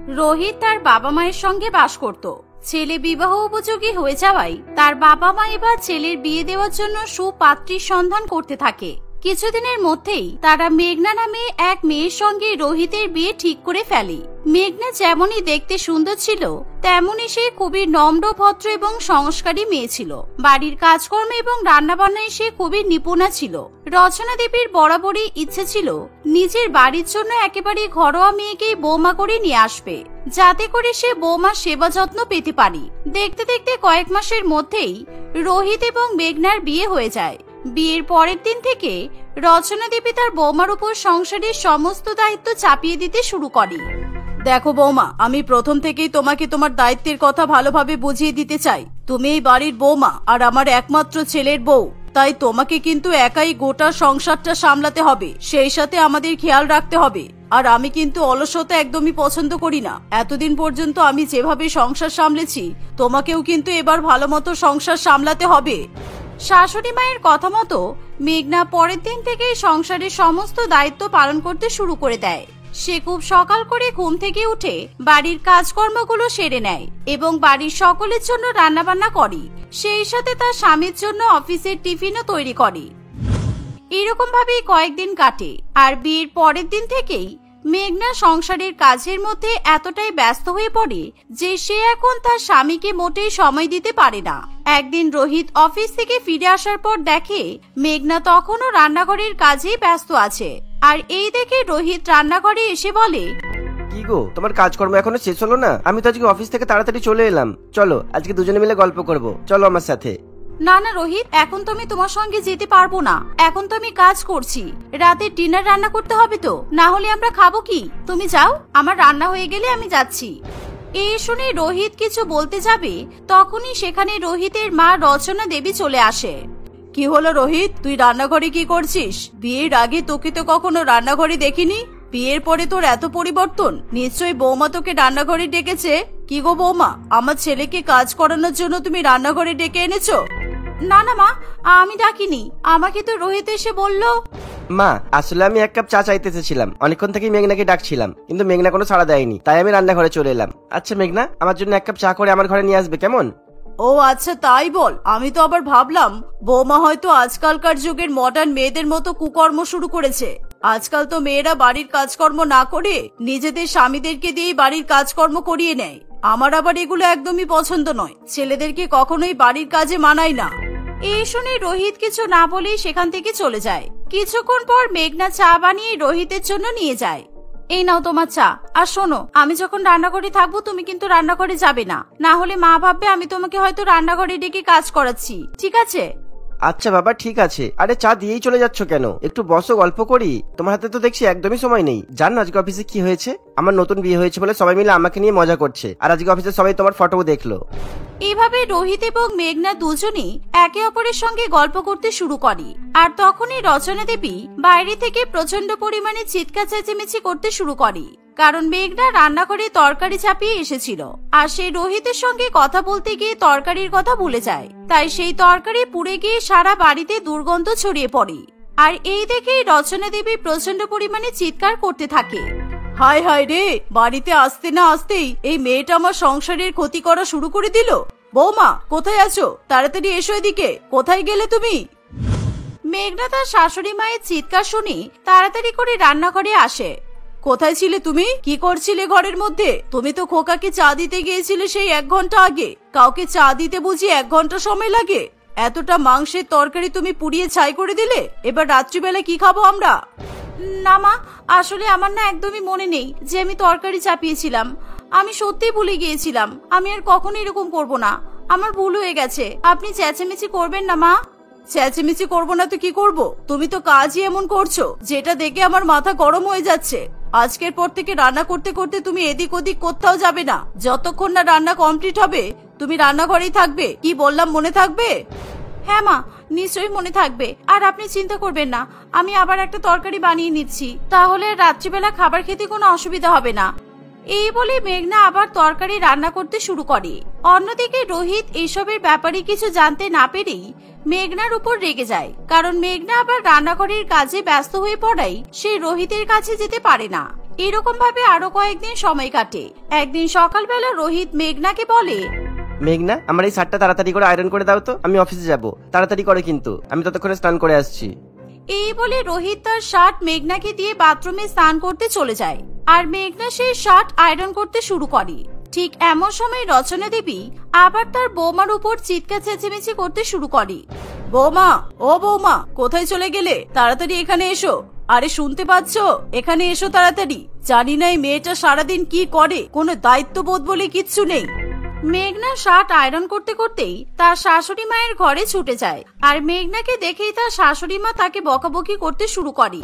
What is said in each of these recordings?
রোহিত তার বাবা মায়ের সঙ্গে বাস করত। ছেলে বিবাহ উপযোগী হয়ে যাওয়ায় তার বাবা মা এবার ছেলের বিয়ে দেওয়ার জন্য সুপাত্রীর সন্ধান করতে থাকে। কিছুদিনের মধ্যেই তারা মেঘনা নামে এক মেয়ের সঙ্গে রোহিতের বিয়ে ঠিক করে ফেলে। মেঘনা যেমনই দেখতে সুন্দর ছিল, তেমনই সে খুবই নম্র, ভদ্র এবং সংস্কারী মেয়ে ছিল। বাড়ির কাজকর্ম এবং রান্নাবান্নায় সে খুবই নিপুণা ছিল। রচনা দেবীর বরাবরই ইচ্ছে ছিল নিজের বাড়ির জন্য একেবারে ঘরোয়া মেয়েকেই বৌমা করে নিয়ে আসবে, যাতে করে সে বৌমার সেবা যত্ন পেতে পারে। দেখতে দেখতে কয়েক মাসের মধ্যেই রোহিত এবং মেঘনার বিয়ে হয়ে যায়। বিয়ের পরের দিন থেকে রচনা দেবী তার বৌমার উপর সংসারের সমস্ত দায়িত্ব চাপিয়ে দিতে শুরু করে। দেখো বৌমা, আমি প্রথম থেকেই তোমাকে তোমার দায়িত্বের কথা ভালোভাবে বুঝিয়ে দিতে চাই। তুমি এই বাড়ির বৌমা আর আমার একমাত্র ছেলের বউ, তাই তোমাকে কিন্তু একাই গোটা সংসারটা সামলাতে হবে, সেই সাথে আমাদের খেয়াল রাখতে হবে। আর আমি কিন্তু অলসতা একদমই পছন্দ করি না। এতদিন পর্যন্ত আমি যেভাবে সংসার সামলেছি, তোমাকেও কিন্তু এবার ভালো মতো সংসার সামলাতে হবে। শাশুড়ি মায়ের কথা মতো মেঘনা পরের দিন থেকে সংসারের সমস্ত দায়িত্ব পালন করতে শুরু করে দেয়। সে খুব সকাল করে ঘুম থেকে উঠে বাড়ির কাজকর্মগুলো সেরে নেয় এবং বাড়ির সকলের জন্য রান্নাবান্না করে। সেই সাথে তার স্বামীর জন্য অফিসের টিফিনও তৈরি করে। এরকম ভাবেই কয়েকদিন কাটে। আর বিয়ের পরের দিন থেকেই মেঘনা সংসারের কাজের মধ্যে এতটাই ব্যস্ত হয়ে পড়ে যে সে এখন তার স্বামীকে মোটেই সময় দিতে পারে না। একদিন রোহিত অফিস থেকে ফিরে আসার পর দেখে মেঘনা তখনও রান্নাঘরের কাজেই ব্যস্ত আছে। আর এই দেখে রোহিত রান্নাঘরে এসে বলে, কি গো, তোমার কাজকর্ম এখনো শেষ হলো না? আমি তো আজকে অফিস থেকে তাড়াতাড়ি চলে এলাম। চলো আজকে দুজনে মিলে গল্প করব, চলো আমার সাথে। না না রোহিত, এখন তো আমি তোমার সঙ্গে যেতে পারবো না। এখন তো আমি কাজ করছি, রাতে ডিনার রান্না করতে হবে তো, না হলে আমরা খাবো কি? তুমি যাও, আমার রান্না হয়ে গেলে আমি যাচ্ছি। এই শুনে রোহিত কিছু বলতে যাবে, তখনই সেখানে রোহিতের মা রচনা দেবী চলে আসে। কি হলো রোহিত, তুই রান্নাঘরে কি করছিস? বিয়ের আগে তোকে তো কখনো রান্নাঘরে দেখিনি, বিয়ের পরে তোর এত পরিবর্তন। নিশ্চয়ই বৌমা তোকে রান্নাঘরে ডেকেছে। কি গো বৌমা, আমার ছেলেকে কাজ করানোর জন্য তুমি রান্নাঘরে ডেকে এনেছো? না না মা, আমি ডাকিনি, আমাকে তো রোহিত এসে বললো। মা, আসলে আমি এক কাপ চা চাইতে এসেছিলাম, অনেকক্ষণ থেকেই মেঘনাকে ডাকছিলাম, কিন্তু মেঘনা কোনো সাড়া দেয়নি, তাই আমি রান্নাঘরে চলে এলাম। আচ্ছা মেঘনা, আমার জন্য এক কাপ চা করে আমার ঘরে নিয়ে আসবে, কেমন? ও আচ্ছা, তাই বল। আমি তো আবার ভাবলাম বৌমা হয়তো আজকালকার যুগের মডার্ন মেয়েদের মতো কুকর্ম শুরু করেছে। আজকাল তো মেয়েরা বাড়ির কাজকর্ম না করে নিজেদের স্বামীদেরকে দিয়েই বাড়ির কাজকর্ম করিয়ে নেয়। আমার আবার এগুলো একদমই পছন্দ নয়। ছেলেদেরকে কখনোই বাড়ির কাজে মানায় না। এই শুনে রোহিত কিছু না বলেই সেখান থেকে চলে যায়। কিছুক্ষণ পর মেঘনা চা বানিয়ে রোহিতের জন্য নিয়ে যায়। এই নাও তোমার চা। আর শোনো, আমি যখন রান্নাঘরে থাকবো তুমি কিন্তু রান্নাঘরে যাবে না, না হলে মা ভাববে আমি তোমাকে হয়তো রান্নাঘরে ডেকে কাজ করাচ্ছি, ঠিক আছে? আচ্ছা বাবা, ঠিক আছে। আরে চা দিয়েই চলে যাচ্ছ কেন? একটু বসো, গল্প করি। তোমার হাতে তো দেখছি একদমই সময় নেই। জানো আজকে অফিসে কি হয়েছে? আমার নতুন বিয়ে হয়েছে বলে সবাই মিলে আমাকে নিয়ে মজা করছে, আর আজকে অফিসে সবাই তোমার ফটো দেখলো। এইভাবে রোহিত এবং মেঘনা দুজনেই একে অপরের সঙ্গে গল্প করতে শুরু করে। আর তখনই রচনা দেবী বাইরে থেকে প্রচন্ড পরিমাণে চিৎকার চেঁচামেচি করতে শুরু করে, কারণ মেঘনা রান্নাঘরে তরকারি চাপিয়ে এসেছিল। আর সে রোহিতের সঙ্গে কথা বলতে গিয়ে তরকারির কথা ভুলে যায়, তাই সেই তরকারি পুড়ে গিয়ে সারা বাড়িতে দুর্গন্ধ ছড়িয়ে পড়ে। আর এই দেখেই রচনা দেবী প্রচন্ড পরিমাণে চিৎকার করতে থাকে। হায় হায় রে, বাড়িতে আসতে না আসতেই এই মেয়েটা আমার সংসারের ক্ষতি করা শুরু করে দিল। বৌমা, কোথায় আছো? তাড়াতাড়ি এসো এদিকে। কোথায় গেলে তুমি? মেঘনা তার শাশুড়ি মায়ের চিৎকার শুনে তাড়াতাড়ি করে রান্নাঘরে আসে। কোথায় ছিলে তুমি? কি করছিলে ঘরের মধ্যে? তুমি তো খোকাকে চা দিতে গিয়েছিলে সেই 1 ঘন্টা আগে। কাউকে চা দিতে বুঝি 1 ঘন্টা সময় লাগে? এতটা মাংসের তরকারি তুমি পুড়িয়ে ছাই করে দিলে। এবার রাত্রিবেলা কি খাবো আমরা? না মা, আসলে আমার না একদমই মনে নেই যে আমি তরকারি চাপিয়েছিলাম। আমি সত্যিই ভুলে গিয়েছিলাম। আমি আর কখনো এরকম করব না। আমার ভুল হয়ে গেছে। আপনি চেঁচামেচি করবেন না মা। চেঁচামেচি করবো না তো কি করব? তুমি তো কাজই এমন করছো যেটা দেখে আমার মাথা গরম হয়ে যাচ্ছে। আজকের পর থেকে রান্না করতে করতে তুমি এদিক ওদিক কোথাও যাবে না। যতক্ষণ না রান্না কমপ্লিট হবে তুমি রান্নাঘরেই থাকবে। কি বললাম মনে থাকবে? হ্যাঁ মা, নিশ্চয়ই মনে থাকবে। আর আপনি চিন্তা করবেন না, আমি আবার একটা তরকারি বানিয়ে নিচ্ছি, তাহলে রাত্রিবেলা খাবার খেতে কোনো অসুবিধা হবে না। এই বলে মেঘনা আবার তরকারি রান্না করতে শুরু করে। অন্যদিকে রোহিত এসবের ব্যাপারে কিছু জানতে না পেরেই মেঘনার উপর রেগে যায়, কারণ মেঘনা আবার রান্নাঘরের কাজে ব্যস্ত হয়ে পড়ায় সে রোহিতের কাছে যেতে পারে না। এরকম ভাবে আরো কয়েকদিন সময় কাটে। একদিন সকালবেলা রোহিত মেঘনাকে বলে, মেঘনা, আমার এই শার্টটা তাড়াতাড়ি করে আয়রন করে দাও তো, আমি অফিসে যাব। তাড়াতাড়ি করে কিন্তু, আমি ততক্ষণে স্নান করে আসছি। এই বলে রোহিত তার শার্ট মেঘনাকে দিয়ে বাথরুমে স্নান করতে চলে যায়, আর মেঘনা সেই শার্ট আয়রন করতে শুরু করে। ঠিক এমন সময় রচনা দেবী আবার তার বৌমার উপর চিৎকার চেঁচামেচি করতে শুরু করে। বৌমা, ও বৌমা, কোথায় চলে গেলে? তাড়াতাড়ি এখানে এসো। আরে শুনতে পাচ্ছ? এখানে এসো তাড়াতাড়ি। জানি না এই মেয়েটা সারাদিন কি করে, কোনো দায়িত্ববোধ বলে কিচ্ছু নেই। মেঘনা শার্ট আয়রন করতে করতেই তার শাশুড়ি মায়ের ঘরে ছুটে যায়, আর মেঘনাকে দেখেই তার শাশুড়ি মা তাকে বকাবকি করতে শুরু করে।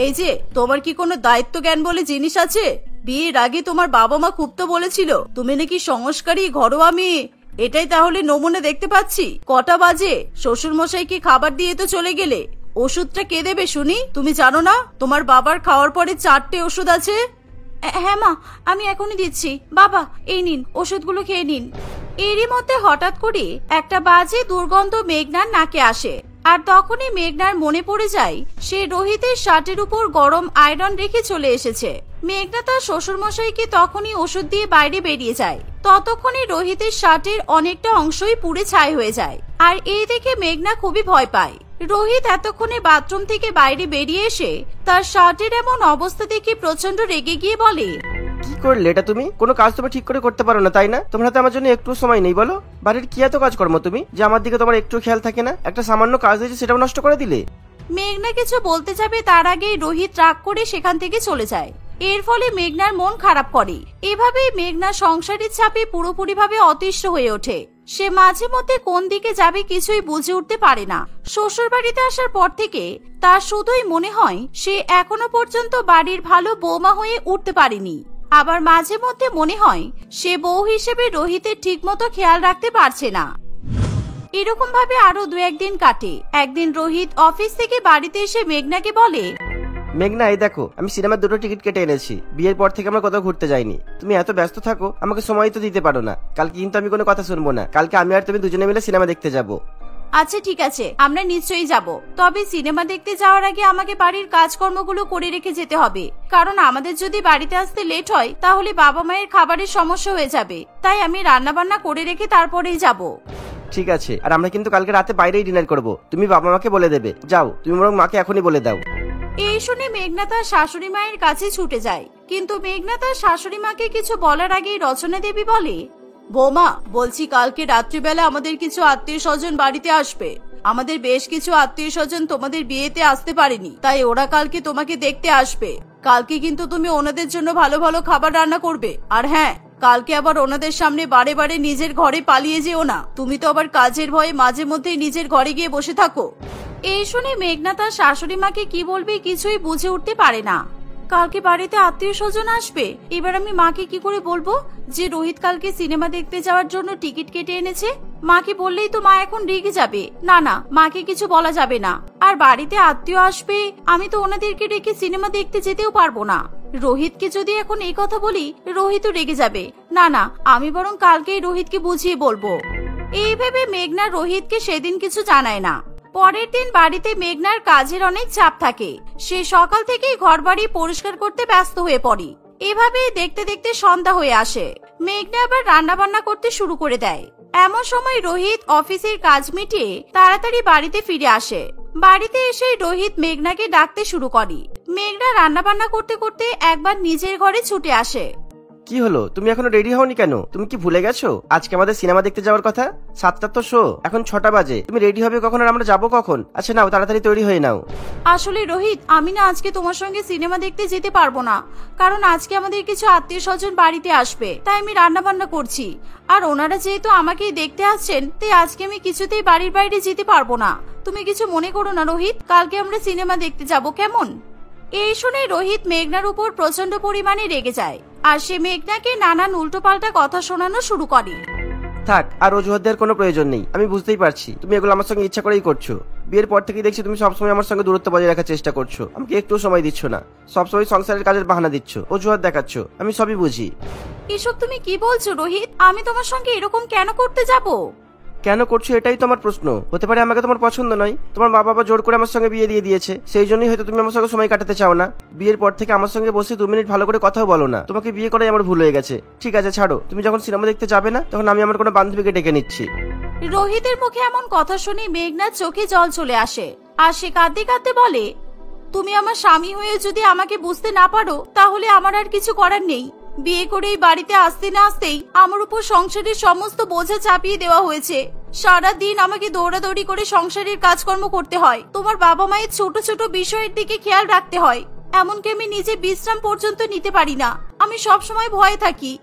এই যে, তোমার কি কোনো দায়িত্ব জ্ঞান বলে জিনিস আছে? বিয়ের আগে তোমার বাবা মা খুব তো বলেছিল তুমি নাকি সংস্কারী ঘরোয়া মেয়ে। এটাই তাহলে নমুনা দেখতে পাচ্ছি। কটা বাজে? শ্বশুর মশাই কি খাবার দিয়ে তো চলে গেলে? ওষুধটা কে দেবে শুনি? তুমি জানো না তোমার বাবার খাওয়ার পরে 4টে ওষুধ আছে? হ্যাঁ মা, আমি এখনই দিচ্ছি। বাবা, এই নিন, ওষুধগুলো খেয়ে নিন। এরই মধ্যে হঠাৎ করে একটা বাজে দুর্গন্ধ মেঘনার নাকে আসে, আর তখনই মেঘনার মনে পড়ে যায় সে রোহিতের শার্টের উপর গরম আয়রন রেখে চলে এসেছে। মেঘনা তার শ্বশুর মশাইকে তখনই ওষুধ দিয়ে বাইরে বেরিয়ে যায়। ততক্ষণে রোহিতের শার্টের অনেকটা অংশই পুড়ে ছাই হয়ে যায়, আর এই দেখে মেঘনা খুবই ভয় পায়। রোহিত এতক্ষণে বাথরুম থেকে বাইরে বেরিয়ে এসে তার শার্টের এমন অবস্থা দেখে প্রচন্ড রেগে গিয়ে বলে, কি করলে এটা তুমি? কোনো কাজ তুমি ঠিক করে করতে পারো না, তাই না? তোমার হাতে আমার জন্য একটু সময় নেই বলো? বাড়ির কি এত কাজ কর্ম তুমি যে আমার দিকে তোমার একটু খেয়াল থাকে না? একটা সামান্য কাজ দিয়েছে সেটাও নষ্ট করে দিলে। মেঘনা কিছু বলতে যাবে তার আগেই রোহিত রাগ করে সেখান থেকে চলে যায়। এর ফলে মেঘনার মন খারাপ করে। এভাবেই মেঘনা সংসারের চাপে পুরোপুরিভাবে অতিষ্ঠ হয়ে ওঠে। সে মাঝে মধ্যে কোন দিকে যাবে কিছুই বুঝে উঠতে পারে না। শ্বশুর বাড়িতে আসার পর থেকে তার শুধুই মনে হয় সে এখনো পর্যন্ত বাড়ির ভালো বৌমা হয়ে উঠতে পারেনি। আবার মাঝে মধ্যে মনে হয় সে বউ হিসেবে রোহিতের ঠিকমতো খেয়াল রাখতে পারছে না। এরকম ভাবে আরো 2-1 দিন কাটে। একদিন রোহিত অফিস থেকে বাড়িতে এসে মেঘনাকে বলে, মেঘনা, এই দেখো, আমি সিনেমার 2টো টিকিট কেটে এনেছি। বিয়ের পর থেকে আমরা কোথাও ঘুরতে যাইনি। তুমি এত ব্যস্ত থাকো, আমাকে সময় তো দিতে পারো না। কালকে কিন্তু আমি কোনো কথা শুনবো না। কালকে আমি আর তুমি দুজনে মিলে সিনেমা দেখতে যাব। আচ্ছা ঠিক আছে, আমরা নিশ্চয়ই যাব। তবে সিনেমা দেখতে যাওয়ার আগে আমাকে বাড়ির কাজকর্মগুলো করে রেখে যেতে হবে, কারণ আমাদের যদি বাড়িতে আসতে লেট হয় তাহলে বাবা মায়ের খাবারের সমস্যা হয়ে যাবে। তাই আমি রান্না বান্না করে রেখে তারপরেই যাব। ঠিক আছে, আর আমরা কিন্তু কালকে রাতে বাইরেই ডিনার করব। তুমি বাবা মাকে বলে দেবে। যাও, তুমি বরং মাকে এখনই বলে দাও। এই শুনে মেঘনা তার শাশুড়ি মায়ের কাছে ছুটে যায়, কিন্তু মেঘনা তার শাশুড়ি মাকে কিছু বলার আগেই রচনা দেবী বলে, বৌমা, বলছি কালকে রাত্রিবেলা আমাদের কিছু আত্মীয় স্বজন বাড়িতে আসবে। আমাদের বেশ কিছু আত্মীয় স্বজন তোমাদের বিয়েতে আসতে পারেনি, তাই ওরা কালকে তোমাকে দেখতে আসবে। কালকে কিন্তু তুমি ওনাদের জন্য ভালো ভালো খাবার রান্না করবে। আর হ্যাঁ, কালকে আবার ওনাদের সামনে বারে বারে নিজের ঘরে পালিয়ে যেও না। তুমি তো আবার কাজের ভয়ে মাঝে মধ্যেই নিজের ঘরে গিয়ে বসে থাকো। এই শুনে মেঘনা তার শাশুড়ি মাকে কি বলবে কিছুই বুঝে উঠতে পারে না। কালকে বাড়িতে আত্মীয় স্বজন আসবে, এবার আমি মাকে কি করে বলবো যে রোহিত কালকে সিনেমা দেখতে যাওয়ার জন্য টিকিট কেটে এনেছে? মাকে বললেই তো মা এখন রেগে যাবে। না না, মাকে কিছু বলা যাবে না। আর বাড়িতে আত্মীয় আসবে, আমি তো ওনাদেরকে রেখে সিনেমা দেখতে যেতেও পারবো না। রোহিতকে যদি এখন এই কথা বলি, রোহিতও রেগে যাবে। না না, আমি বরং কালকেই রোহিতকে বুঝিয়ে বলবো। এই ভেবে মেঘনা রোহিতকে সেদিন কিছু জানায় না। পরের দিন বাড়িতে মেঘনার কাজের অনেক চাপ থাকে। সে সকাল থেকেই ঘরবাড়ি পরিষ্কার করতে ব্যস্ত হয়ে পড়ে। এভাবেই দেখতে দেখতে সন্ধ্যা হয়ে আসে। মেঘনা আবার রান্না বান্না করতে শুরু করে দেয়। এমন সময় রোহিত অফিসের কাজ মিটিয়ে তাড়াতাড়ি বাড়িতে ফিরে আসে। বাড়িতে এসে রোহিত মেঘনাকে ডাকতে শুরু করে। মেঘনা রান্না বান্না করতে করতে একবার নিজের ঘরে ছুটে আসে। কি হলো, তুমি এখনো রেডি হওনি কেন? তুমি কি ভুলে গেছো আজকে আমাদের সিনেমা দেখতে যাওয়ার কথা? 7টার তো শো, এখন 6টা বাজে। তুমি রেডি হবে কখন আর আমরা যাবো কখন? আচ্ছা নাও, তাড়াতাড়ি তৈরি হয়ে নাও। আসলে রোহিত, আমি না আজকে তোমার সঙ্গে সিনেমা দেখতে যেতে পারবো না, কারণ আজকে আমাদের কিছু আত্মীয় স্বজন বাড়িতে আসবে, তাই আমি রান্না বান্না করছি। আর ওনারা যেহেতু আমাকেই দেখতে আসছেন, তাই আজকে আমি কিছুতেই বাড়ির বাইরে যেতে পারবো না। তুমি কিছু মনে করো না রোহিত, কালকে আমরা সিনেমা দেখতে যাব, কেমন? এই শুনে রোহিত মেঘনার উপর প্রচন্ড পরিমাণে রেগে যায়, আর সে মেঘনাকে নানান উল্টোপাল্টা কথা শোনানো শুরু করে। থাক, আর অজুহাত দেওয়ার কোনো প্রয়োজন নেই। আমি বুঝতেই পারছি তুমি এগুলো আমার সঙ্গে ইচ্ছা করেই করছো। বিয়ের পর থেকে দেখছি তুমি সবসময় আমার সঙ্গে দূরত্ব বজায় রাখার চেষ্টা করছো। আমাকে একটু সময় দিচ্ছ না, সবসময় সংসারের কাজের বাহানা দিচ্ছ, অজুহাত দেখাচ্ছ। আমি সবই বুঝি। এসব তুমি কি বলছো রোহিত? আমি তোমার সঙ্গে এরকম কেন করতে যাব? কেন করছো এটাই তো আমার প্রশ্ন। হতে পারে আমাকে তোমার পছন্দ নয়, তোমার মা বাবা জোর করে আমার সঙ্গে বিয়ে দিয়ে দিয়েছে, সেই জন্যই হয়তো তুমি আমার সঙ্গে সময় কাটাতে চাও না। বিয়ের পর থেকে আমার সঙ্গে বসে 2 মিনিট ভালো করে কথাও বলো না। তোমাকে বিয়ে করাই আমার ভুল হয়ে গেছে। ঠিক আছে ছাড়ো, তুমি যখন সিনেমা দেখতে যাবে না তখন আমি আমার কোনো বান্ধবীকে ডেকে নিচ্ছি। রোহিতের মুখে এমন কথা শুনে মেঘনার চোখে জল চলে আসে আর সে কাঁদতে কাঁদতে বলে, তুমি আমার স্বামী হয়ে যদি আমাকে বুঝতে না পারো তাহলে আমার আর কিছু করার নেই। বিয়ে করেই বাড়িতে আসতে না আসতেই আমার উপর সংসারের সমস্ত বোঝা চাপিয়ে দেওয়া হয়েছে। সারা দিন আমাকে দৌড়াদৌড়ি করে সংসারের কাজকর্ম করতে হয়, তোমার বাবা মায়ের ছোট ছোট বিষয়ের দিকে খেয়াল রাখতে হয়, এমনকি আমি নিজে বিশ্রাম পর্যন্ত নিতে পারি না। আমি সব সময় ভয়ে থাকি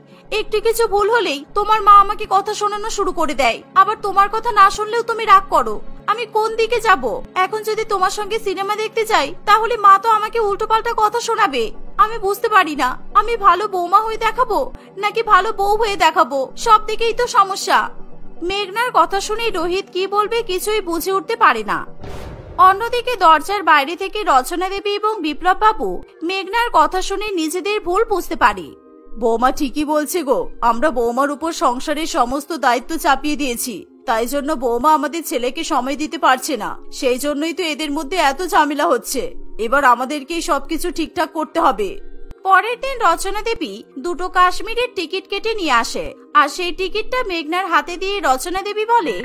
একটু কিছু ভুল হলেই তোমার মা আমাকে কথা শোনানো শুরু করে দেয়, আবার তোমার কথা না শুনলেও তুমি রাগ করো। আমি কোন দিকে যাব? এখন যদি তোমার সঙ্গে সিনেমা দেখতে যাই তাহলে মা তো আমাকে উল্টোপাল্টা কথা শোনাবে। আমি বুঝতে পারি না আমি ভালো বৌমা হয়ে দেখাবো নাকি ভালো বউ হয়ে দেখাবো, সব দিকেই তো সমস্যা। মেঘনার কথা শুনে রোহিত কি বলবে কিছুই বুঝে উঠতে পারে না। অন্যদিকে দরজার বাইরে থেকে রচনা দেবী এবং বিপ্লব বাবু মেঘনার কথা শুনে নিজেদের ভুল বুঝতে পারে। বৌমা ঠিকই বলছে গো, আমরা বৌমার উপর সংসারের সমস্ত দায়িত্ব চাপিয়ে দিয়েছি, তাই জন্য বৌমা আমাদের ছেলেকে সময় দিতে পারছে না, সেই জন্যই তো এদের মধ্যে এত ঝামেলা হচ্ছে। এবার আমাদেরকেই সবকিছু ঠিকঠাক করতে হবে। পরের দিন রচনা দেবী 2টো কাশ্মীরের টিকিট কেটে নিয়ে আসে আর সেই টিকিটটা মেঘনার হাতে দিয়ে রচনা দেবী বলে,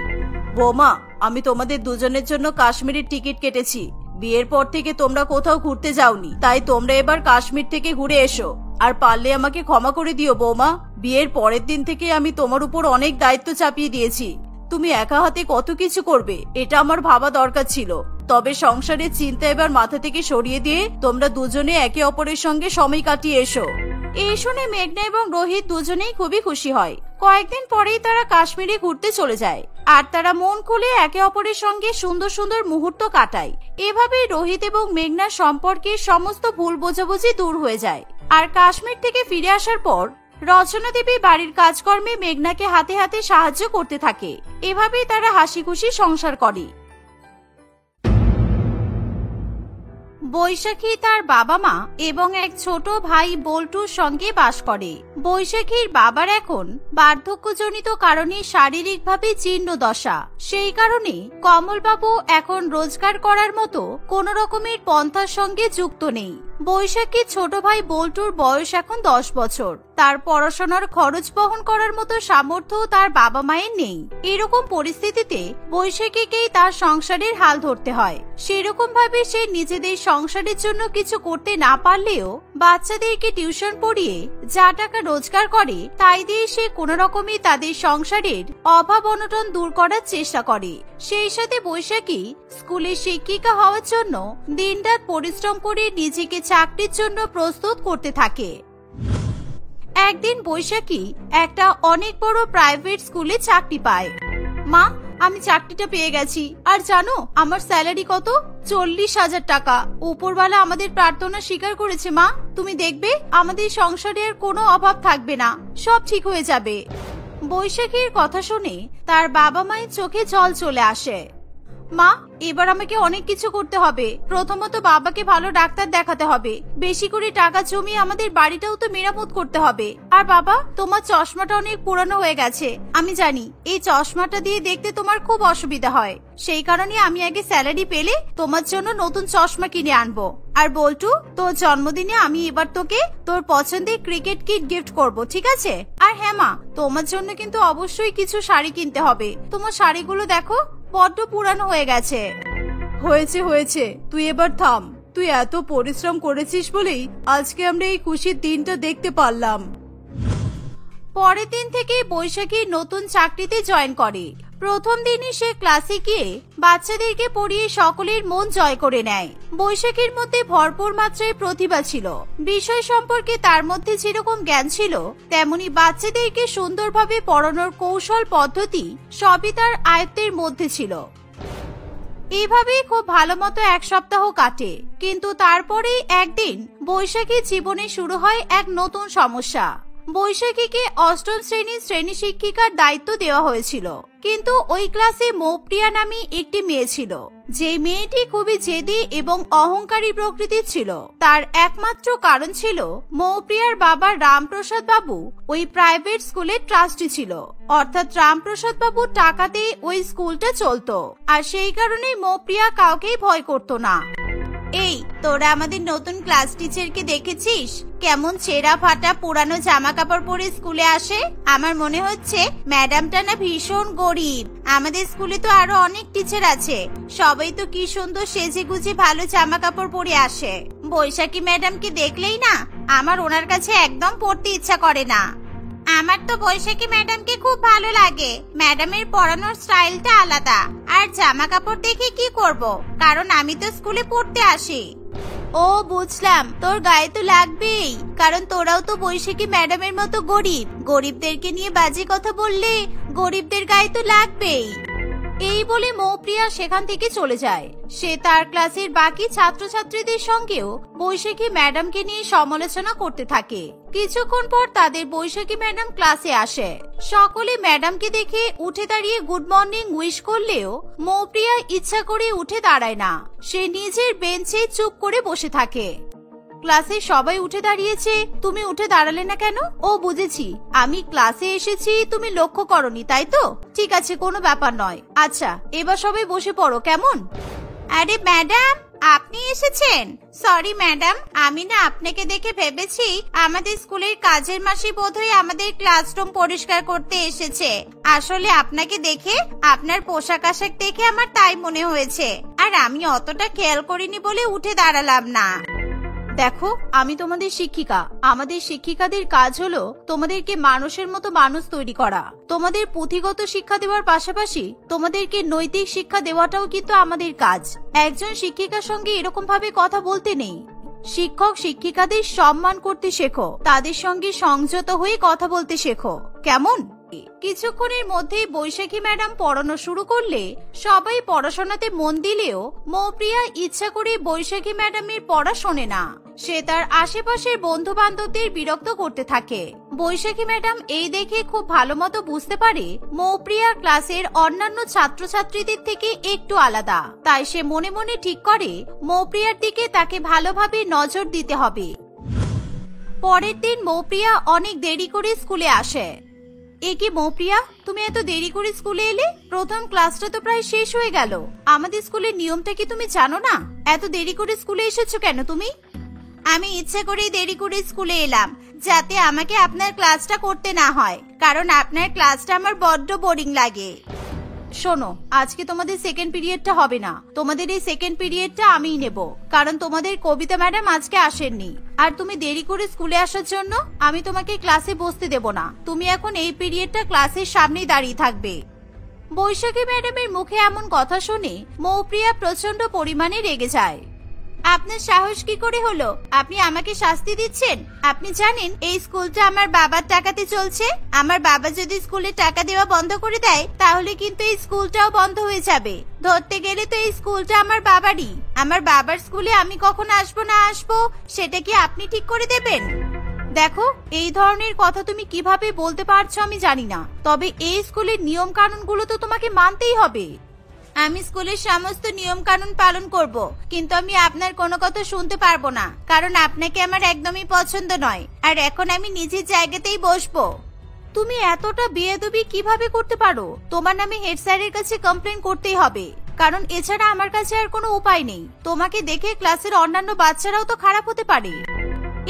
বৌমা আমি তোমাদের দুজনের জন্য কাশ্মীরের টিকিট কেটেছি। বিয়ের পর থেকে তোমরা কোথাও ঘুরতে যাওনি, তাই তোমরা এবার কাশ্মীর থেকে ঘুরে এসো। আর পারলে আমাকে ক্ষমা করে দিও বৌমা, বিয়ের পরের দিন থেকে আমি তোমার উপর অনেক দায়িত্ব চাপিয়ে দিয়েছি। তুমি একা হাতে কত কিছু করবে এটা আমার ভাবা দরকার ছিল, তবে সংসারের চিন্তা এবার মাথা থেকে সরিয়ে দিয়ে তোমরা দুজনে একে অপরের সঙ্গে সময় কাটিয়ে এসো। এই শুনে মেঘনা এবং রোহিত দুজনেই খুবই খুশি হয়। কয়েকদিন পরেই তারা কাশ্মীরে ঘুরতে চলে যায় আর তারা মন খুলে একে অপরের সঙ্গে সুন্দর সুন্দর মুহূর্ত কাটায়। এভাবেই রোহিত এবং মেঘনার সম্পর্কের সমস্ত ভুল বোঝাবুঝি দূর হয়ে যায়। আর কাশ্মীর থেকে ফিরে আসার পর রচনা দেবী বাড়ির কাজকর্মে মেঘনাকে হাতে হাতে সাহায্য করতে থাকে। এভাবেই তারা হাসি খুশি সংসার করে। বৈশাখী তার বাবা মা এবং এক ছোট ভাই বল্টুর সঙ্গে বাস করে। বৈশাখীর বাবার এখন বার্ধক্যজনিত কারণে শারীরিকভাবে জীর্ণ দশা, সেই কারণে কমলবাবু এখন রোজগার করার মতো কোন রকমের পন্থার সঙ্গে যুক্ত নেই। বৈশাখীর ছোট ভাই বল্টুর বয়স এখন 10 বছর, তার পড়াশোনার খরচ বহন করার মতো সামর্থ্য তার বাবা মায়ের নেই। এরকম পরিস্থিতিতে বৈশাখীকেই তার সংসারের হাল ধরতে হয়। সেরকম ভাবে সে নিজেদের সংসারের জন্য কিছু করতে না পারলেও বাচ্চাদেরকে টিউশন পড়িয়ে যা টাকা রোজগার করে তাই দিয়ে সে কোনো রকমে তাদের সংসারের অভাব অনটন দূর করার চেষ্টা করে। সেই সাথে বৈশাখী স্কুলের শিক্ষিকা হওয়ার জন্য দিনরাত পরিশ্রম করে নিজেকে চাকরির জন্য প্রস্তুত করতে থাকে। একদিন বৈশাখী একটা অনেক বড় প্রাইভেট স্কুলে চাকরি পায়। মা আমি চাকরিটা পেয়ে গেছি, আর জানো আমার স্যালারি কত? 40,000 টাকা। উপরওয়ালা আমাদের প্রার্থনা স্বীকার করেছে মা, তুমি দেখবে আমাদের সংসারে আর কোনো অভাব থাকবে না, সব ঠিক হয়ে যাবে। বৈশাখীর কথা শুনে তার বাবা মায়ের চোখে জল চলে আসে। মা এবার আমাকে অনেক কিছু করতে হবে। প্রথমত বাবাকে ভালো ডাক্তার দেখাতে হবে, বেশি করে টাকা জমিয়ে আমাদের বাড়িটাও তো মেরামত করতে হবে। আর বাবা তোমার চশমাটা অনেক পুরানো হয়ে গেছে, আমি জানি এই চশমাটা দিয়ে দেখতে তোমার খুব অসুবিধা হয়, সেই কারণে আমি আগে স্যালারি পেলে তোমার জন্য নতুন চশমা কিনে আনবো। আর বল্টু তোর জন্মদিনে আমি এবার তোকে তোর পছন্দের ক্রিকেট কিট গিফট করব, ঠিক আছে? আর হ্যাঁ মা তোমার জন্য কিন্তু অবশ্যই কিছু শাড়ি কিনতে হবে, তোমার শাড়িগুলো দেখো বড্ড পুরানো হয়ে গেছে। হয়েছে হয়েছে, তুই এবার থাম, তুই এত পরিশ্রম করেছিস বলেই আজকে আমরা এই খুশির দিনটা দেখতে পারলাম। পরের দিন থেকে বৈশাখী নতুন চাকরিতে জয়েন করে। প্রথম দিনই সে ক্লাসে গিয়ে বাচ্চাদেরকে পড়িয়ে সকলের মন জয় করে নেয়। বৈশাখীর মধ্যে ভরপুর মাত্রায় প্রতিভা ছিল, বিষয় সম্পর্কে তার মধ্যে যেরকম জ্ঞান ছিল তেমনি বাচ্চাদেরকে সুন্দরভাবে পড়ানোর কৌশল পদ্ধতি সবই তার আয়ত্তের মধ্যে ছিল। এইভাবেই খুব ভালো মতো 1 সপ্তাহ কাটে, কিন্তু তারপরেই একদিন বৈশাখীর জীবনে শুরু হয় এক নতুন সমস্যা। বৈশাখীকে অষ্টম শ্রেণীর শ্রেণী শিক্ষিকার দায়িত্ব দেওয়া হয়েছিল, কিন্তু ওই ক্লাসে মৌপ্রিয়া নামে একটি মেয়ে ছিল। যে মেয়েটি খুবই জেদি এবং অহংকারী প্রকৃতির ছিল। তার একমাত্র কারণ ছিল মৌপ্রিয়ার বাবা রামপ্রসাদ বাবু ওই প্রাইভেট স্কুলের ট্রাস্টি ছিল, অর্থাৎ রামপ্রসাদ বাবুর টাকাতেই ওই স্কুলটা চলতো। আর সেই কারণেই মৌপ্রিয়া কাউকেই ভয় করতো না। এই তোরা আমাদের নতুন ক্লাস টিচারকে দেখেছিস? কেমন ছেঁড়া ফাটা পুরানো জামা কাপড় পরে স্কুলে আসে। আমার মনে হচ্ছে ম্যাডামটা না ভীষণ গরিব। আমাদের স্কুলে তো আরো অনেক টিচার আছে, সবাই তো কি সুন্দর সেজে গুজে ভালো জামা কাপড় পরে আসে। বৈশাখী ম্যাডামকে দেখলেই না আমার ওনার কাছে একদম পড়তে ইচ্ছা করে না। আমার তো বৈশাখী ম্যাডামকে খুব ভালো লাগে। ম্যাডামের পড়ানোর স্টাইলটা আলাদা। আর জামা কাপড় দেখে কি করব, কারণ আমি তো স্কুলে পড়তে আসি। ও বুঝলাম, তোর গায়ে তো লাগবেই, কারণ তোরাও তো বৈশাখী ম্যাডামের মতো গরিব। গরিবদেরকে নিয়ে বাজে কথা বললে গরিবদের গায়ে তো লাগবেই। এই বলে মৌপ্রিয়া সেখান থেকে চলে যায়। সে তার ক্লাসের বাকি ছাত্রছাত্রীদের সঙ্গেও বৈশাখী ম্যাডামকে নিয়ে সমালোচনা করতে থাকে। কিছুক্ষণ পর তাদের বৈশাখী ম্যাডাম ক্লাসে আসে। সকলে ম্যাডামকে দেখে উঠে দাঁড়িয়ে গুড মর্নিং উইশ করলেও মৌপ্রিয়া ইচ্ছা করে উঠে দাঁড়ায় না। সে নিজের বেঞ্চে চুপ করে বসে থাকে। ক্লাসে সবাই উঠে দাঁড়িয়েছে, তুমি উঠে দাঁড়ালে না কেন? ও বুঝেছি, আমি ক্লাসে এসেছি তুমি লক্ষ্য করনি, তাই তো? ঠিক আছে, কোনো ব্যাপার নয়। আচ্ছা, এবার সবাই বসে পড়ো, কেমন? আরে ম্যাডাম, আপনি এসেছেন? সরি ম্যাডাম, আমি না আপনাকে দেখে ভেবেছি আমাদের স্কুলের কাজের মাসি বোধহয় আমাদের ক্লাসরুম পরিষ্কার করতে এসেছে। আসলে আপনাকে দেখে, আপনার পোশাক আশাক দেখে আমার তাই মনে হয়েছে। আর আমি অতটা খেয়াল করিনি বলে উঠে দাঁড়ালাম না। দেখো, আমি তোমাদের শিক্ষিকা। আমাদের শিক্ষিকাদের কাজ হলো তোমাদেরকে মানুষের মতো মানুষ তৈরি করা। তোমাদের পুঁথিগত শিক্ষা দেওয়ার পাশাপাশি তোমাদেরকে নৈতিক শিক্ষা দেওয়াটাও কিন্তু আমাদের কাজ। একজন শিক্ষিকার সঙ্গে এরকম ভাবে কথা বলতে নেই। শিক্ষক শিক্ষিকাদের সম্মান করতে শেখো, তাদের সঙ্গে সংযত হয়ে কথা বলতে শেখো, কেমন? কিছুক্ষণের মধ্যেই বৈশাখী ম্যাডাম পড়ানো শুরু করলে সবাই পড়াশোনাতে মন দিলেও মৌপ্রিয়া ইচ্ছা করে বৈশাখী ম্যাডামের পড়া শোনে না। সে তার আশেপাশের বন্ধু বান্ধবদের বিরক্ত করতে থাকে। বৈশাখী ম্যাডাম এই দেখে খুব ভালো মতো বুঝতে পারে মৌপ্রিয়া ক্লাসের অন্যান্য ছাত্রছাত্রীদের থেকে একটু আলাদা। তাই সে মনে মনে ঠিক করে মৌপ্রিয়ার দিকে তাকে ভালোভাবে নজর দিতে হবে। পরের দিন মৌপ্রিয়া অনেক দেরি করে স্কুলে আসে। এ কি মৌপ্রিয়া, তুমি এত দেরি করে স্কুলে এলে? প্রথম ক্লাসটা তো প্রায় শেষ হয়ে গেল। আমাদের স্কুলের নিয়মটা কি তুমি জানো না? এত দেরি করে স্কুলে এসেছো কেন তুমি? আমি ইচ্ছা করেই দেরি করে স্কুলে এলাম, যাতে আমাকে আপনার ক্লাসটা করতে না হয়, কারণ আপনার ক্লাসটা আমার বড্ড বোরিং লাগে। শোনো, আজকে তোমাদের সেকেন্ড পিরিয়ডটা হবে না। তোমাদের এই সেকেন্ড পিরিয়ডটা আমিই নেব, কারণ তোমাদের কবিতা ম্যাডাম আজকে আসেননি। আর তুমি দেরি করে স্কুলে আসার জন্য আমি তোমাকে ক্লাসে বসতে দেব না। তুমি এখন এই পিরিয়ডটা ক্লাসের সামনেই দাঁড়িয়ে থাকবে। বৈশাখী ম্যাডামের মুখে এমন কথা শুনে মৌপ্রিয়া প্রচন্ড পরিমাণে রেগে যায়। আপনার সাহস কি করে হলো? আপনি আমাকে শাস্তি দিচ্ছেন? আপনি জানেন এই স্কুলটা আমার বাবার টাকাতে চলছে। আমার বাবা যদি স্কুলে টাকা দেওয়া বন্ধ করে দেয়, তাহলে কিন্তু এই স্কুলটাও বন্ধ হয়ে যাবে। ধরতে গেলে তো এই স্কুলটা আমার বাবারই। আমার বাবার স্কুলে আমি কখন আসবো না আসবো, সেটা কি আপনি ঠিক করে দেবেন? দেখো, এই ধরনের কথা তুমি কিভাবে বলতে পারছো আমি জানি না, তবে এই স্কুলের নিয়ম কানুনগুলো তো তোমাকে মানতেই হবে। আমি স্কুলের সমস্ত নিয়ম কানুন পালন করব, কিন্তু আমি আপনার কোনো কথা শুনতে পারবো না, কারণ আপনাকে আমার একদমই পছন্দ নয়। আর এখন আমি নিজের জায়গাতেই বসবো। তুমি এতটা বেয়াদবি কিভাবে করতে পারো? তোমার নামে হেড স্যারের কাছে কমপ্লেন করতেই হবে, কারণ এছাড়া আমার কাছে আর কোনো উপায় নেই। তোমাকে দেখে ক্লাসের অন্যান্য বাচ্চারাও তো খারাপ হতে পারে।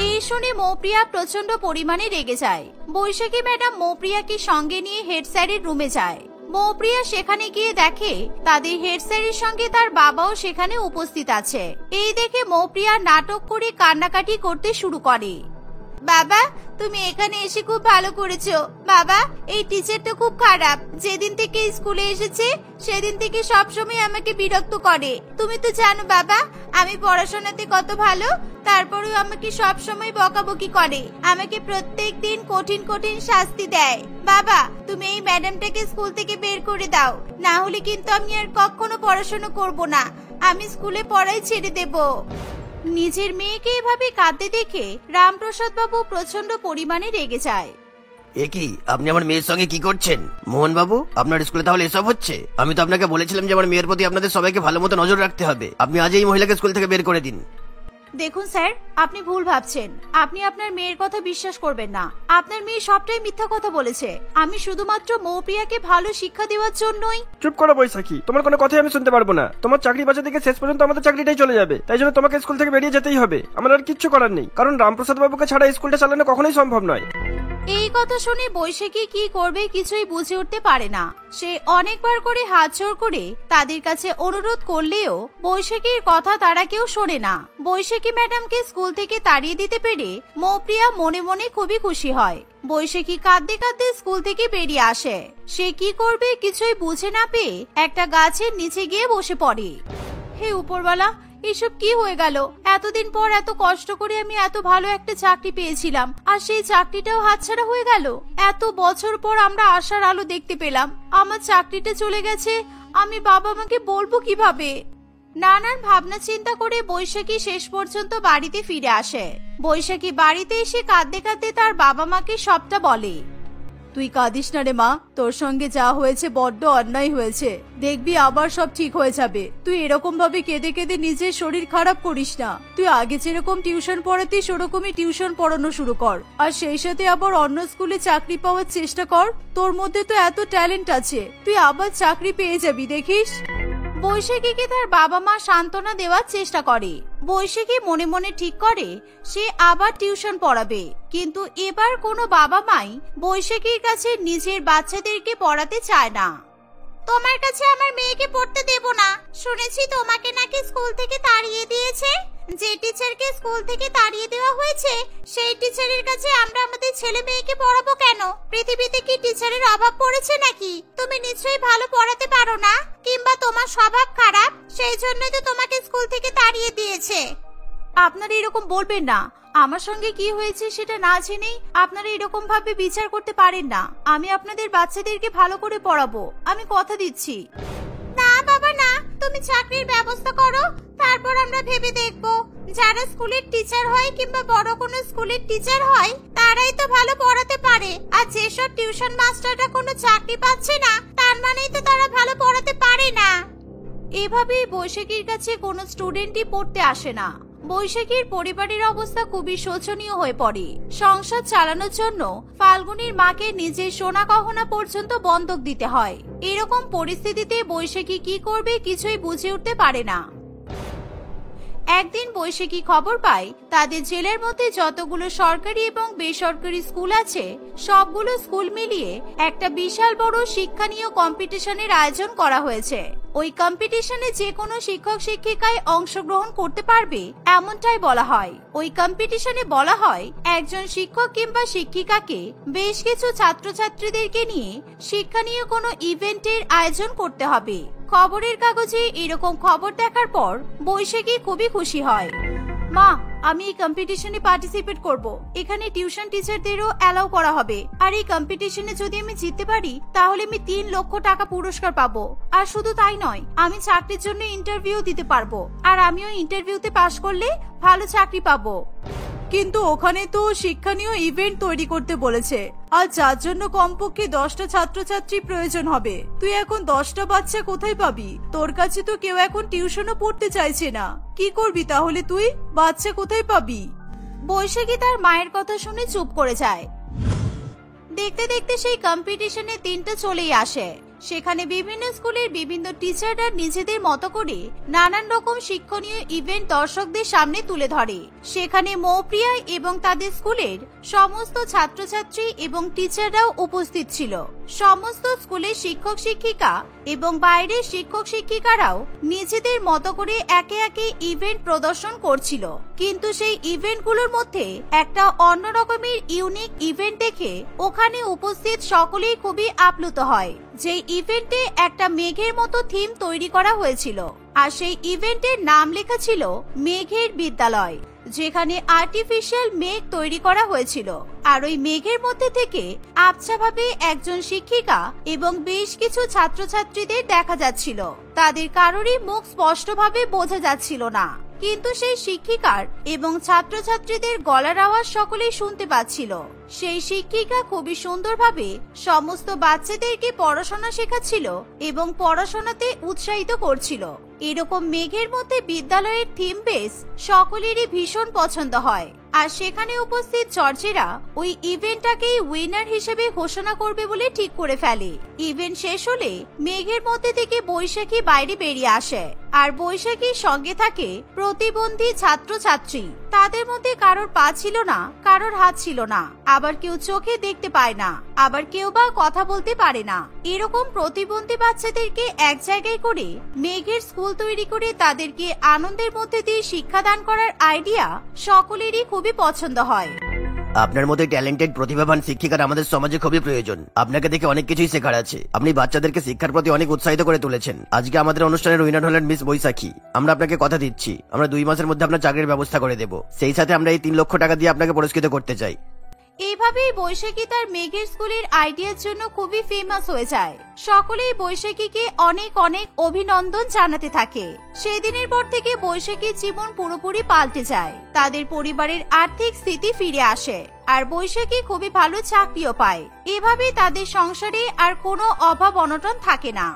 এই শুনে মৌপ্রিয়া প্রচন্ড পরিমাণে রেগে যায়। বৈশাখী ম্যাডাম মৌপ্রিয়াকে সঙ্গে নিয়ে হেড স্যারের রুমে যায়। মৌপ্রিয়া সেখানে গিয়ে দেখে তাদের হেড স্যারের সঙ্গে তার বাবাও সেখানে উপস্থিত আছে। এই দেখে মৌপ্রিয়া নাটক করে কান্নাকাটি করতে শুরু করে। বাবা, তুমি এখানে এসে খুব ভালো করেছো। বাবা, এই টিচারটা খুব খারাপ। যেদিন থেকে স্কুলে এসেছে সেদিন থেকে সবসময় আমাকে বিরক্ত করে। তুমি তো জানো বাবা, আমি পড়াশোনাতে কত ভালো, তারপরেও আমাকে সবসময় বকাবকি করে। আমাকে প্রত্যেক দিন কঠিন কঠিন শাস্তি দেয়। বাবা, তুমি এই ম্যাডামটাকে স্কুল থেকে বের করে দাও, না হলে কিন্তু আমি আর কখনো পড়াশোনা করব না। আমি স্কুলে পড়াই ছেড়ে দেব। নিজের মেয়েকে এভাবে কাঁদতে দেখে রামপ্রসাদ বাবু প্রচন্ড পরিমাণে রেগে যায়। এ কি, আপনি আমার মেয়ের সঙ্গে কি করছেন? মোহন বাবু, আপনার স্কুলে তাহলে এসব হচ্ছে? আমি তো আপনাকে বলেছিলাম যে আমার মেয়ের প্রতি আপনাদের সবাইকে ভালো মতো নজর রাখতে হবে। আপনি আজ এই মহিলাকে স্কুল থেকে বের করে দিন। দেখুন স্যার, আপনি ভুল ভাবছেন। আপনি আপনার মেয়ের কথা বিশ্বাস করবেন না। আপনার মেয়ে সবটাই মিথ্যা কথা বলেছে। আমি শুধুমাত্র মৌপ্রিয়াকে ভালো শিক্ষা দেওয়ার জন্যই। চুপ করো বৈশাখী, তোমার কোনো কথাই আমি শুনতে পারবো না। তোমার চাকরি বাঁচা থেকে শেষ পর্যন্ত আমাদের চাকরিটাই চলে যাবে, তাই জন্য তোমাকে স্কুল থেকে বেরিয়ে যেতেই হবে। আমার আর কিচ্ছু করার নেই, কারণ রামপ্রসাদ বাবুকে ছাড়া স্কুলটা চালানো কখনোই সম্ভব নয়। এই কথা শুনে বৈশাখী কি করবে কিছুই বুঝে উঠতে পারে না। সে অনেকবার করে হাত জোড় করে তাদের কাছে অনুরোধ করলেও বৈশাখীর কথা তারা কেউ শোনে না। বৈশাখী ম্যাডামকে স্কুল থেকে তাড়িয়ে দিতে পেরে মৌপ্রিয়া মনে মনে খুবই খুশি হয়। বৈশাখী কাঁদতে কাঁদতে স্কুল থেকে বেরিয়ে আসে। সে কি করবে কিছুই বুঝে না পেয়ে একটা গাছের নিচে গিয়ে বসে পড়ে। হে উপরওয়ালা, এসব কি হয়ে গেল? এতদিন পর এত কষ্ট করে আমি এত ভালো একটা চাকরি পেয়েছিলাম, আর সেই চাকরিটাও হাতছাড়া হয়ে গেল। এত বছর পর আমরা আশার আলো দেখতে পেলাম, আমার চাকরিটা চলে গেছে। আমি বাবা মাকে বলবো কিভাবে? নানান ভাবনা চিন্তা করে বৈশাখী শেষ পর্যন্ত বাড়িতে ফিরে আসে। বৈশাখী বাড়িতে এসে কাঁদতে কাঁদতে তার বাবা মাকে সবটা বলে। তুই কাঁদিস না রে মা, তোর সঙ্গে যা হয়েছে বড্ড অন্যায় হয়েছে। দেখবি আবার সব ঠিক হয়ে যাবে। তুই এরকম ভাবে কেঁদে কেঁদে নিজের শরীর খারাপ করিস না। তুই আগে যেরকম টিউশন পড়াতিস ওরকমই টিউশন পড়ানো শুরু কর, আর সেই সাথে আবার অন্য স্কুলে চাকরি পাওয়ার চেষ্টা কর। তোর মধ্যে তো এত ট্যালেন্ট আছে, তুই আবার চাকরি পেয়ে যাবি দেখিস। বৈশাখীকে তার বাবা মা সান্ত্বনা দেওয়ার চেষ্টা করে। বৈশাখী মনে মনে ঠিক করে সে আবার টিউশন পড়াবে, কিন্তু এবার কোনো বাবা মাই বৈশাখীর কাছে নিজের বাচ্চাদেরকে পড়াতে চায় না। তোমার কাছে আমার মেয়েকে পড়তে দেব না। শুনেছি তোমাকে নাকি স্কুল থেকে তাড়িয়ে দিয়েছে। যে টিচারকে স্কুল থেকে তাড়িয়ে দেওয়া হয়েছে সেই টিচারের কাছে আমরা আমাদের ছেলে মেয়েকে পড়াবো কেন? পৃথিবীতে কি টিচারের অভাব পড়েছে নাকি? তুমি নিশ্চয়ই ভালো পড়াতে পারো না, কিংবা তোমার স্বভাব খারাপ, সেই জন্যই তো তোমাকে স্কুল থেকে তাড়িয়ে দিয়েছে। আপনারা এরকম বলবেন না। আমার সঙ্গে কি হয়েছে সেটা না জেনেই আপনারা এরকম ভাবে বিচার করতে পারেন না। আমি আপনাদের বাচ্চাদেরকে ভালো করে পড়াবো, আমি কথা দিচ্ছি। না বাবা না, তুমি চাকরির ব্যবস্থা করো, তারপর আমরা ভেবে দেখবো। যারা স্কুলের টিচার হয় কিংবা বড় কোনো স্কুলের টিচার হয় তারাই তো ভালো পড়াতে পারে, আর যেসব টিউশন মাস্টাররা কোনো চাকরি পাচ্ছে না তার মানেই তো তারা ভালো পড়াতে পারে না। এভাবেই বৈশাখীর কাছে কোনো স্টুডেন্টই পড়তে আসে না। বৈশাখীর পরিবারের অবস্থা খুবই শোচনীয় হয়ে পড়ে। সংসার চালানোর জন্য ফাল্গুনীর মাকে নিজের সোনা গহনা পর্যন্ত বন্ধক দিতে হয়। এরকম পরিস্থিতিতে বৈশাখী কি করবে কিছুই বুঝে উঠতে পারে না। একদিন বৈশাখী খবর পায় তাদের জেলার মধ্যে যতগুলো সরকারি এবং বেসরকারি স্কুল আছে সবগুলো স্কুল মিলিয়ে একটা বিশাল বড় শিক্ষানীয় কম্পিটিশনের আয়োজন করা হয়েছে। ওই কম্পিটিশনে যে কোনো শিক্ষক শিক্ষিকায় অংশগ্রহণ করতে পারবে এমনটাই বলা হয়। ওই কম্পিটিশনে বলা হয় একজন শিক্ষক কিংবা শিক্ষিকাকে বেশ কিছু ছাত্রছাত্রীদেরকে নিয়ে শিক্ষানীয় কোনো ইভেন্টের আয়োজন করতে হবে। খবরের কাগজে এরকম খবর দেখার পর বৈশাখী খুবই খুশি হয়। মা, আমি এই কম্পিটিশনে পার্টিসিপেট করব। এখানে টিউশন টিচারদেরও অ্যালাউ করা হবে, আর এই কম্পিটিশনে যদি আমি জিততে পারি তাহলে আমি 3 লক্ষ টাকা পুরস্কার পাবো। আর শুধু তাই নয়, আমি চাকরির জন্য ইন্টারভিউ দিতে পারবো, আর আমিও ইন্টারভিউতে পাশ করলে ভালো চাকরি পাবো। কিন্তু ওখানে তো শিক্ষানীয় ইভেন্ট তৈরি করতে বলেছে, আর যার জন্য কমপক্ষে 10টা ছাত্রছাত্রী প্রয়োজন হবে। তুই এখন 10টা বাচ্চা কোথায় পাবি? তোর কাছে তো কেউ এখন টিউশনও পড়তে চাইছে না। কি করবি তাহলে তুই? বাচ্চা কোথায় পাবি? বৈশাখী তার মায়ের কথা শুনে চুপ করে যায়। দেখতে দেখতে সেই কম্পিটিশনের দিনটা চলেই আসে। সেখানে বিভিন্ন স্কুলের বিভিন্ন টিচাররা নিজেদের মতো করে নানান রকম শিক্ষণীয় ইভেন্ট দর্শকদের সামনে তুলে ধরে। সেখানে মৌপ্রিয়া এবং তাদের স্কুলের সমস্ত ছাত্রছাত্রী এবং টিচাররাও উপস্থিত ছিল। সমস্ত স্কুলের শিক্ষক শিক্ষিকা এবং বাইরের শিক্ষক শিক্ষিকারাও নিজেদের মতো করে একে একে ইভেন্ট প্রদর্শন করছিল। কিন্তু সেই ইভেন্টগুলোর মধ্যে একটা অন্য রকমের ইউনিক ইভেন্ট দেখে ওখানে উপস্থিত সকলেই খুবই আপ্লুত হয়। যে ইভেন্টে একটা মেঘের মতো থিম তৈরি করা হয়েছিল, আর সেই ইভেন্টের নাম লেখা ছিল মেঘের বিদ্যালয়, যেখানে আর্টিফিশিয়াল মেঘ তৈরি করা হয়েছিল। আর ওই মেঘের মধ্যে থেকে আবছাভাবে একজন শিক্ষিকা এবং বেশ কিছু ছাত্রছাত্রীদের দেখা যাচ্ছিল। তাদের কারোরই মুখ স্পষ্টভাবে বোঝা যাচ্ছিল না, কিন্তু সেই শিক্ষিকার এবং ছাত্রছাত্রীদের গলার আওয়াজ সকলেই শুনতে পাচ্ছিল। সেই শিক্ষিকা খুবই সুন্দরভাবে সমস্ত বাচ্চাদেরকে পড়াশোনা শেখাচ্ছিল এবং পড়াশোনাতে উৎসাহিত করছিল। এরকম মেঘের মধ্যে বিদ্যালয়ের থিম বেস সকলেরই ভীষণ পছন্দ হয়। আর সেখানে উপস্থিত জর্জেরা ওই ইভেন্টটাকেই উইনার হিসেবে ঘোষণা করবে বলে ঠিক করে ফেলে। ইভেন্ট শেষ হলে মেঘের মধ্যে থেকে বৈশাখী বাইরে বেরিয়ে আসে, আর বৈশাখীর সঙ্গে থাকে প্রতিবন্ধী ছাত্রছাত্রী। তাদের মধ্যে কারোর পা ছিল না, কারোর হাত ছিল না, আবার কেউ চোখে দেখতে পায় না, আবার কেউ বা কথা বলতে পারে না। এরকম প্রতিবন্ধী বাচ্চাদেরকে এক জায়গায় করে মেঘের স্কুল তৈরি করে তাদেরকে আনন্দের মধ্যে দিয়ে শিক্ষাদান করার আইডিয়া সকলেরই খুবই পছন্দ হয়। আপনার মতো ট্যালেন্টেড প্রতিভাবান শিক্ষিকার আমাদের সমাজে খুবই প্রয়োজন। আপনাকে দেখে অনেক কিছুই শেখার আছে। আপনি বাচ্চাদেরকে শিক্ষার প্রতি অনেক উৎসাহিত করে তুলেছেন। আজকে আমাদের অনুষ্ঠানের উইনার হলেন মিস বৈশাখী। আমরা আপনাকে কথা দিচ্ছি, আমরা 2 মাসের মধ্যে আপনার চাকরির ব্যবস্থা করে দেব। সেই সাথে আমরা এই 3 লক্ষ টাকা দিয়ে আপনাকে পুরস্কৃত করতে চাই। এইভাবেই বৈশাখী তার মেঘের স্কুলের আইডিয়ার জন্য খুবই ফেমাস হয়ে যায়। সকলেই বৈশাখীকে অনেক অনেক অভিনন্দন জানাতে থাকে। সেই দিনের পর থেকে বৈশাখীর জীবন পুরোপুরি পাল্টে যায়। তাদের পরিবারের আর্থিক স্থিতি ফিরে আসে, আর বৈশাখী খুবই ভালো চাকরিও পায়। এভাবে তাদের সংসারে আর কোনো অভাব অনটন থাকে না।